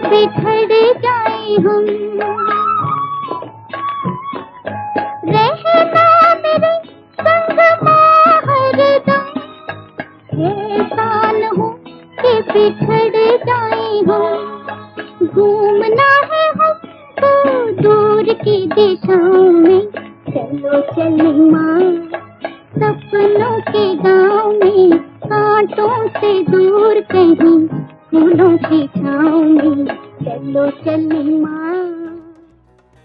बिछड़ जाए हम। रहना मेरे संग हरदम, ऐसा न हो कि बिछड़ जाए हम। घूमना है हमको दूर की दिशाओं में, चलो चले माँ सपनों के गाँव में। कांटों से दूर कहीं फूलों की छाँव में, चलो चले माँ।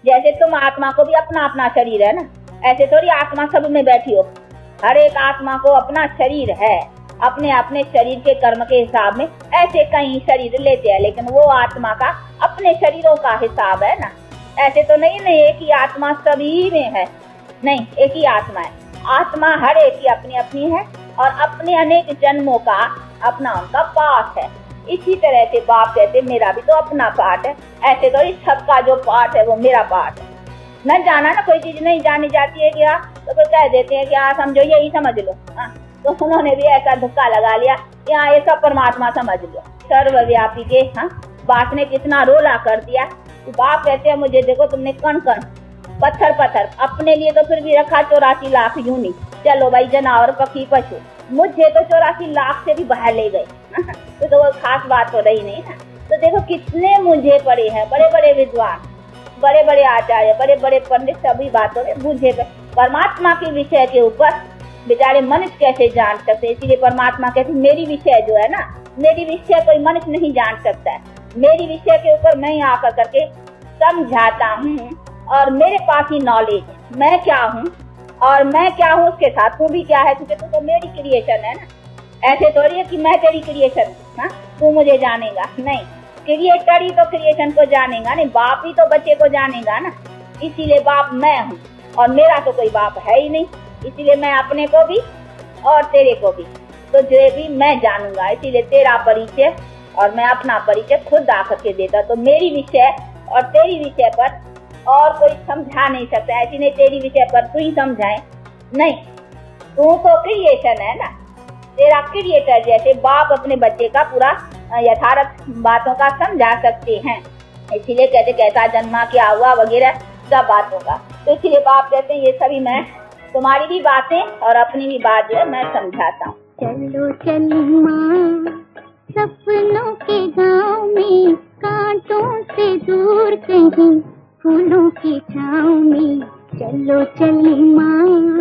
जैसे तुम आत्मा को भी अपना अपना शरीर है ना, ऐसे थोड़ी आत्मा सब में बैठी हो। हर एक आत्मा को अपना शरीर है, अपने अपने शरीर के कर्म के हिसाब में ऐसे कई शरीर लेते हैं, लेकिन वो आत्मा का अपने शरीरों का हिसाब है ना। ऐसे तो नहीं एक ही आत्मा सभी में है, नहीं, एक ही आत्मा है। आत्मा हर एक की अपनी अपनी है और अपने अनेक जन्मों का अपना उनका पाठ है। इसी तरह से बाप कहते मेरा भी तो अपना पाठ है, ऐसे तो सबका जो पाठ है वो मेरा पाठ है। न जाना ना, कोई चीज नहीं जानी जाती है क्या तो फिर कह देते हैं क्या समझो यही समझ लो। तो उन्होंने भी ऐसा धक्का लगा लिया, यहाँ ये सब परमात्मा समझ लो, सर्वव्यापी के बात ने कितना रोला कर दिया। तो बाप कहते हैं मुझे देखो तुमने कण कण पत्थर पत्थर अपने लिए तो फिर भी रखा 84 लाख यूनिट, चलो भाई जनावर पक्षी पशु, मुझे तो 84 लाख से भी बाहर ले गए। तो वो खास बात तो रही नहीं ना। तो देखो कितने मुझे पड़े हैं, बड़े बड़े विद्वान, बड़े बड़े आचार्य, बड़े बड़े पंडित, सभी बातों में बुझे गए। परमात्मा के विषय के ऊपर बेचारे मनुष्य कैसे जान सकते। इसीलिए परमात्मा कहते मेरी विषय जो है ना, मेरी विषय कोई मनुष्य नहीं जान सकता है। मेरी विषय के ऊपर मैं आकर करके समझाता हूँ और मेरे पास ही नॉलेज है, मैं क्या हूँ और मैं क्या हूँ उसके साथ तू भी क्या है, क्योंकि तू तो मेरी क्रिएशन है ना। ऐसे थोड़ी है कि मैं तेरी क्रिएशन हूँ, तू मुझे जानेगा नहीं। क्रिएटर ही तो क्रिएशन को जानेगा नहीं, बाप ही तो बच्चे को जानेगा ना। इसीलिए बाप मैं हूँ और मेरा तो कोई बाप है ही नहीं, इसीलिए मैं अपने को भी और तेरे को भी तो जो भी मैं जानूंगा। इसीलिए तेरा परिचय और मैं अपना परिचय खुद आकर के देता। तो मेरी विषय और तेरी विषय पर और कोई समझा नहीं सकता। ऐसी नहीं तेरी विषय पर तू ही समझाए, नहीं, तू तो क्रिएशन है ना। तेरा क्रिएटर जैसे बाप अपने बच्चे का पूरा यथार्थ बातों का समझा सकते हैं। इसीलिए कहते कैसा जन्मा क्या हुआ वगैरह सब बातों का। तो इसीलिए बाप कहते हैं ये सभी मैं तुम्हारी भी बातें और अपनी भी बात जो है मैं समझाता हूँ। चलो चलो माँ सपनों के गाँव में, कांटों से दूर कहीं फूलों की छाँव में, चलो चलो माँ।